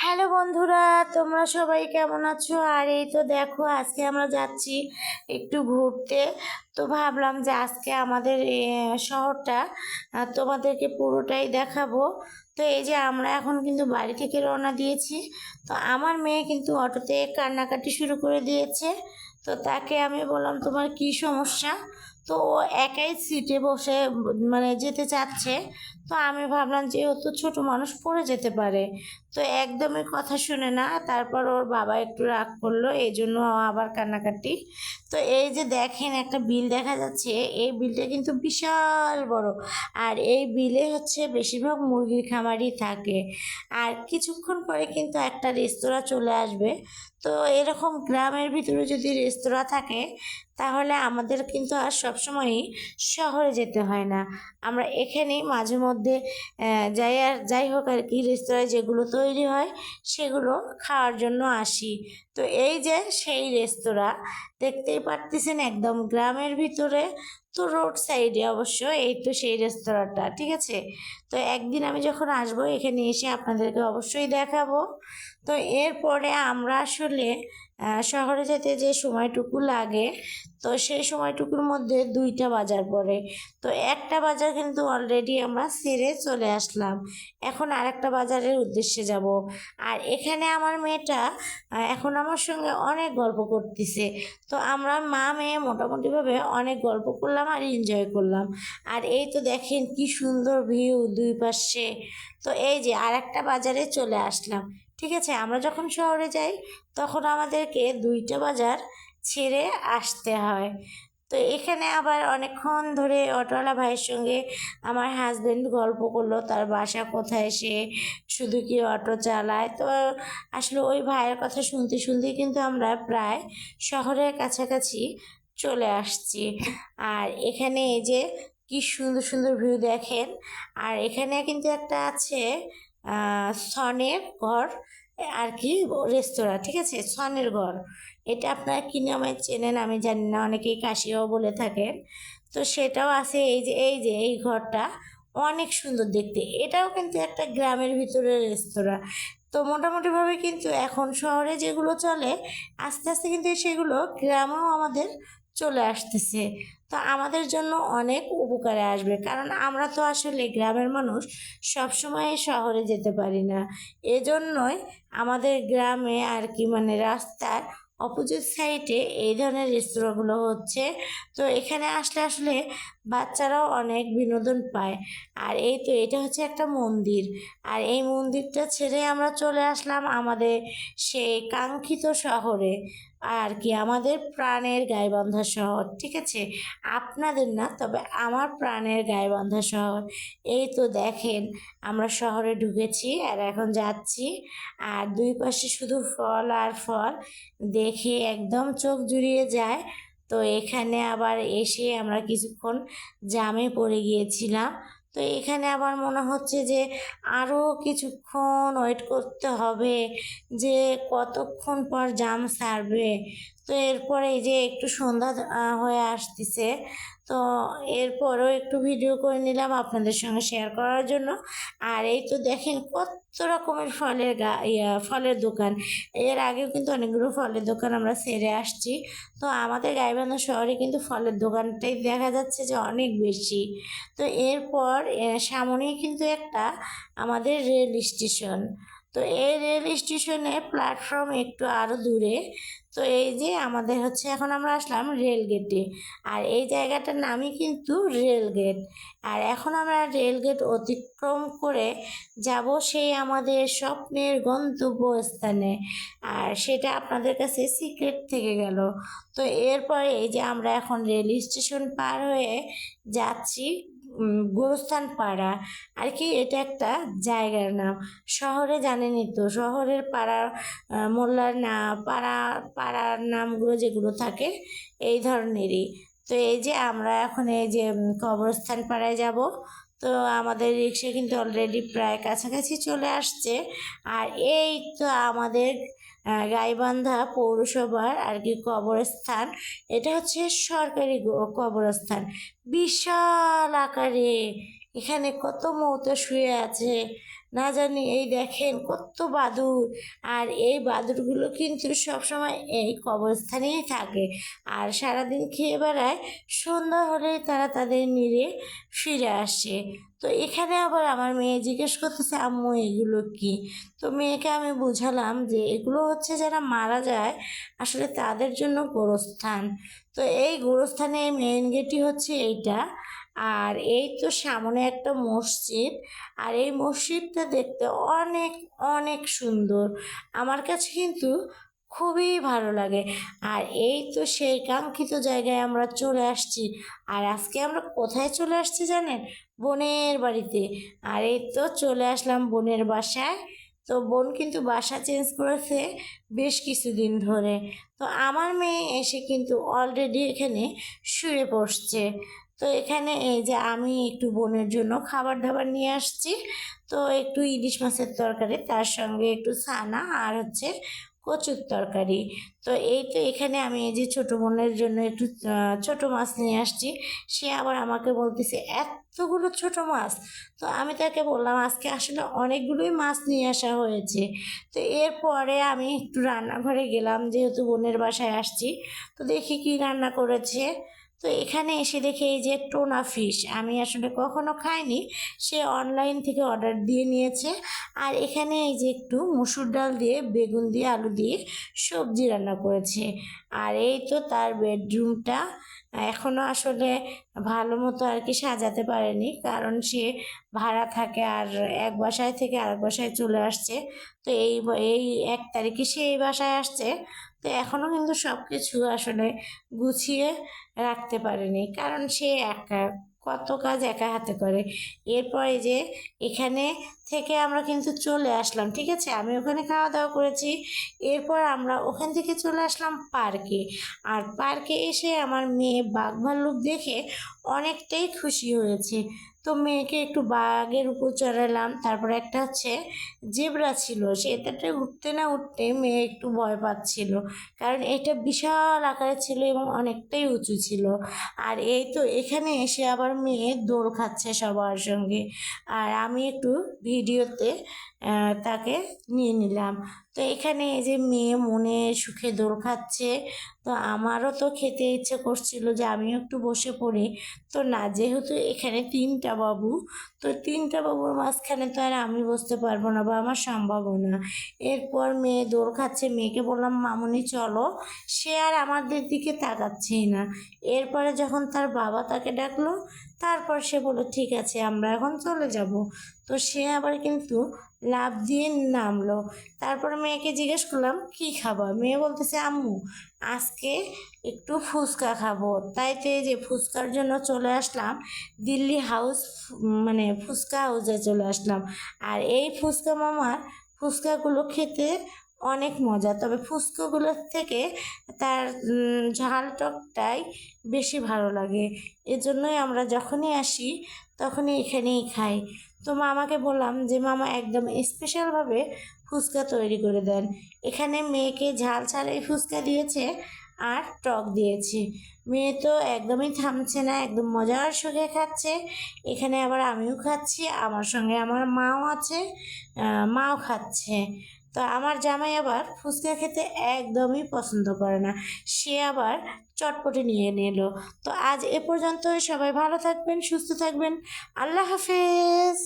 Hello বন্ধুরা, তোমরা সবাই কেমন আছো? আর এই তো দেখো, আজকে আমরা যাচ্ছি একটু ঘুরতে। তো ভাবলাম যে আজকে আমাদের শহরটা তোমাদেরকে পুরোটাই দেখাবো। তো এই যে আমরা এখন কিন্তু বাড়ি থেকে রওনা দিয়েছি। তো আমার মেয়ে কিন্তু অটোতে কান্নাকাটি শুরু করে দিয়েছে। তো তাকে আমি বললাম, তোমার কি সমস্যা? তো ও একাই সিটে বসে মানে যেতে চাচ্ছে। তো আমি ভাবলাম যেহেতু ছোট মানুষ পড়ে যেতে পারে, তো একদমই কথা শুনে না। তারপর ওর বাবা একটু রাগ করলো, এই জন্য ও আবার কান্নাকাটি। তো এই যে দেখেন, একটা বিল দেখা যাচ্ছে। এই বিলটা কিন্তু বিশাল বড়। আর এই বিলে হচ্ছে বেশিরভাগ মুরগির খামারই থাকে। আর কিছুক্ষণ পরে কিন্তু একটা রেস্তোরাঁ চলে আসবে। তো এরকম গ্রামের ভিতরে যদি রেস্তোরাঁ থাকে, তাহলে আমাদের কিন্তু আর সবসময়ই শহরে যেতে হয় না। আমরা এখানেই মাঝে মধ্যে যাই হোক আর কি, রেস্তোরাঁয় যেগুলো তৈরি হয় সেগুলো খাওয়ার জন্য আসি। তো এই যে সেই রেস্তোরাঁ, দেখতেই পারতেছেন একদম গ্রামের ভিতরে। তো রোড সাইডে অবশ্য এই তো সেই রেস্তোরাঁটা, ঠিক আছে। তো একদিন আমি যখন আসবো এখানে এসে আপনাদেরকে অবশ্যই দেখাবো। তো এরপরে আমরা আসলে শহরে যেতে যে সময়টুকু লাগে, তো সেই সময়টুকুর মধ্যে দুইটা বাজার পড়ে। তো একটা বাজার কিন্তু অলরেডি আমরা সেরে চলে আসলাম। এখন আরেকটা বাজারের উদ্দেশ্যে যাব। আর এখানে আমার মেয়েটা এখন আমার সঙ্গে অনেক গল্প করতেছে। তো আমরা মা মেয়ে মোটামুটিভাবে অনেক গল্প করলাম আর এনজয় করলাম। আর এই তো দেখেন কি সুন্দর ভিউ দুই পাশে। তো এই যে আরেকটা বাজারে চলে আসলাম। ঠিক আছে, আমরা যখন শহরে যাই তখন আমাদেরকে দুইটা বাজার ছেড়ে আসতে হয়। তো এখানে আবার অনেকক্ষণ ধরে অটোওয়ালা ভাইয়ের সঙ্গে আমার হাজবেন্ড গল্প করলো, তার বাসা কোথায়, সে শুধু কি অটো চালায়। তো আসলে ওই ভাইয়ের কথা শুনতে শুনতে কিন্তু আমরা প্রায় শহরের কাছাকাছি চলে আসছি। আর এখানে এই যে কি সুন্দর সুন্দর ভিউ দেখেন। আর এখানে কিন্তু একটা আছে সনের ঘর আর কি, রেস্তোরাঁ, ঠিক আছে, সনের ঘর। এটা আপনারা কি নামে চেনেন আমি জানি না, অনেকেই কাশিও বলে থাকেন। তো সেটাও আছে। এই যে এই ঘরটা অনেক সুন্দর দেখতে। এটাও কিন্তু একটা গ্রামের ভিতরে রেস্তোরাঁ। তো মোটামুটিভাবে কিন্তু এখন শহরে যেগুলো চলে, আস্তে আস্তে কিন্তু সেগুলো গ্রামেও আমাদের চলে আসতেছে। তো আমাদের জন্য অনেক উপকারে আসবে, কারণ আমরা তো আসলে গ্রামের মানুষ, সবসময় শহরে যেতে পারি না। এজন্যই আমাদের গ্রামে আর কি, মানে রাস্তার অপোজিট সাইডে এই ধরনের রেস্তোরাঁগুলো হচ্ছে। তো এখানে আসলে আসলে বাচ্চারাও অনেক বিনোদন পায়। আর এই তো এটা হচ্ছে একটা মন্দির। আর এই মন্দিরটা ছেড়ে আমরা চলে আসলাম আমাদের সেই কাঙ্ক্ষিত শহরে, আর কি আমাদের প্রাণের গাইবান্ধা শহর, ঠিক আছে। আপনাদের না, তবে আমার প্রাণের গাইবান্ধা শহর। এই তো দেখেন, আমরা শহরে ঢুকেছি আর এখন যাচ্ছি। আর দুই পাশে শুধু ফল আর ফল, দেখে একদম চোখ জুড়িয়ে যায়। তো এখানে আবার এসে আমরা কিছুক্ষণ জ্যামে পড়ে গিয়েছিলাম। তো এখানে আবার মনে হচ্ছে যে আরও কিছুক্ষণ ওয়েট করতে হবে, যে কতক্ষণ পর জ্যাম সারবে। তো এরপরে এই যে একটু সন্ধ্যা হয়ে আসতেছে। তো এরপরেও একটু ভিডিও করে নিলাম আপনাদের সঙ্গে শেয়ার করার জন্য। আর এই তো দেখেন কত রকমের ফলের দোকান। এর আগেও কিন্তু অনেকগুলো ফলের দোকান আমরা সেরে আসছি। তো আমাদের গাইবান্ধা শহরে কিন্তু ফলের দোকানটাই দেখা যাচ্ছে যে অনেক বেশি। তো এরপর সামনেই কিন্তু একটা আমাদের রেল স্টেশন। তো এই রেল স্টেশনের প্ল্যাটফর্ম একটু আরও দূরে। তো এই যে আমাদের হচ্ছে, এখন আমরা আসলাম রেল গেটে। আর এই জায়গাটার নামই কিন্তু রেল গেট। আর এখন আমরা রেল গেট অতিক্রম করে যাব সেই আমাদের স্বপ্নের গন্তব্যস্থানে। আর সেটা আপনাদের কাছে সিক্রেট থেকে গেল। তো এরপরে এই যে আমরা এখন রেল স্টেশন পার হয়ে যাচ্ছি গোরস্থান পাড়া। আর কি এটা একটা জায়গার নাম। শহরে জানেনই তো, শহরের পাড়ার মোল্লার না, পাড়ার নামগুলো যেগুলো থাকে এই ধরনেরই। তো এই যে আমরা এখন এই যে কবরস্থান পাড়ায় যাব। তো আমাদের রিক্সা কিন্তু অলরেডি প্রায় কাছাকাছি চলে আসছে। আর এই তো আমাদের গাইবান্ধা পৌরসভার আর কি কবরস্থান। এটা হচ্ছে সরকারি কবরস্থান, বিশাল আকারে। এখানে কত মৌত শুয়ে আছে, না জানি এই দেখেন কত বাদুড়। আর এই বাদুড়গুলো কিন্তু সবসময় এই কবরস্থানেই থাকে আর সারাদিন খেয়ে বেড়ায়, সন্ধ্যা হলেই তারা তাদের নিরে ফিরে আসে। তো এখানে আবার আমার মেয়ে জিজ্ঞেস করতেছে, আম্মু এগুলো কি? তো মেয়েকে আমি বুঝালাম যে এগুলো হচ্ছে যারা মারা যায় আসলে তাদের জন্য গোরস্থান। তো এই গোরস্থানের মেইন গেটই হচ্ছে এইটা। আর এই তো সামনে একটা মসজিদ, আর এই মসজিদটা দেখতে অনেক অনেক সুন্দর। আমার কাছে কিন্তু খুবই ভালো লাগে। আর এই তো সেই কাঙ্ক্ষিত জায়গায় আমরা চলে আসছি। আর আজকে আমরা কোথায় চলে আসছি জানেন? বোনের বাড়িতে। আর এই তো চলে আসলাম বোনের বাসায়। তো বোন কিন্তু বাসা চেঞ্জ করেছে বেশ কিছুদিন ধরে। তো আমার মেয়ে এসে কিন্তু অলরেডি এখানে শুয়ে পড়ছে। তো এখানে এই যে আমি একটু বোনের জন্য খাবার দাবার নিয়ে আসছি। তো একটু ইলিশ মাছের তরকারি, তার সঙ্গে একটু ছানা, আর হচ্ছে কচুর তরকারি। তো এই তো এখানে আমি এই যে ছোটো বোনের জন্য একটু ছোটো মাছ নিয়ে আসছি। সে আবার আমাকে বলতেছে এতগুলো ছোটো মাছ। তো আমি তাকে বললাম আজকে আসলে অনেকগুলোই মাছ নিয়ে আসা হয়েছে। তো এরপরে আমি একটু রান্নাঘরে গেলাম, যেহেতু বোনের বাসায় আসছি। তো দেখি কি রান্না করেছে। তো এখানে এসে দেখে এই যে টোনা ফিশ, আমি আসলে কখনো খাইনি, সে অনলাইন থেকে অর্ডার দিয়ে নিয়েছে। আর এখানে এই যে একটু মুসুর ডাল দিয়ে বেগুন দিয়ে আলু দিয়ে সবজি রান্না করেছে। আর এই তো তার বেডরুমটা এখনও আসলে ভালো মতো আর কি সাজাতে পারেনি, কারণ সে ভাড়া থাকে আর এক বাসায় থেকে আরেক বাসায় চলে আসছে। তো এই 1 তারিখে সে এই বাসায় আসছে। তো এখনও কিন্তু সব কিছু আসলে গুছিয়ে রাখতে পারেনি, কারণ সে একা কত কাজ একা হাতে করে। এরপরে যে এখানে থেকে আমরা কিন্তু চলে আসলাম, ঠিক আছে, আমি ওখানে খাওয়া দাওয়া করেছি। এরপর আমরা ওখান থেকে চলে আসলাম পার্কে। আর পার্কে এসে আমার মেয়ে বাঘ ভাল্লুক দেখে অনেকটাই খুশি হয়েছে। তো মেয়েকে একটু বাঘের উপর চড়ালাম, তারপরে একটা হচ্ছে জেব্রা ছিল, সেটাতে উঠতে না উঠতে মেয়ে একটু ভয় পাচ্ছিল, কারণ এটা বিশাল আকারের ছিল এবং অনেকটাই উঁচু ছিল। আর এই তো এখানে এসে আবার মেয়ে দোল খাচ্ছে সবার সঙ্গে। আর আমি একটু ভিডিওতে তাকে নিয়ে নিলাম। তো এখানে এই যে মেয়ে মনে সুখে দোল খাচ্ছে। তো আমারও তো খেতে ইচ্ছে করছিল যে আমিও একটু বসে পড়ি। তো না, যেহেতু এখানে 3টা বাবু, তো 3টা বাবুর মাঝখানে তো আর আমি বসতে পারবো না বা আমার সম্ভবও না। এরপর মেয়ে দোল খাচ্ছে, মেয়েকে বললাম মামুনি চলো, সে আর আমাদের দিকে তাকাচ্ছেই না। এরপরে যখন তার বাবা তাকে ডাকলো, তারপর সে বলল ঠিক আছে আমরা এখন চলে যাব। তো সে আবার কিন্তু লাফ দিয়ে নামলো। তারপরে মেয়েকে জিজ্ঞেস করলাম কি খাবার, মেয়ে বলতেছে আম্মু আজকে একটু ফুচকা খাবো। তাই তো এই যে ফুচকার জন্য চলে আসলাম দিল্লি হাউস, মানে ফুচকা হাউসে চলে আসলাম। আর এই ফুচকা মামার ফুচকাগুলো খেতে অনেক মজা, তবে ফুচকাগুলোর থেকে তার ঝাল টকটাই বেশি ভালো লাগে। এজন্যই আমরা যখনই আসি তখনই এখানেই খাই। তো মামাকে বললাম যে মামা একদম স্পেশালভাবে ফুচকা তৈরি করে দেন। এখানে মেয়েকে ঝাল ছাড়াই ফুচকা দিয়েছে আর টক দিয়েছে। মেয়ে তো একদমই থামছে না, একদম মজার সুখে খাচ্ছে। এখানে আবার আমিও খাচ্ছি, আমার সঙ্গে আমার মাও আছে, মাও খাচ্ছে। তো আমার জামাই আবার ফুচকা খেতে একদমই পছন্দ করে না, সে আবার চটপটি নিয়ে নিল। তো আজ এ পর্যন্তই, সবাই ভালো থাকবেন, সুস্থ থাকবেন, আল্লাহ হাফেজ।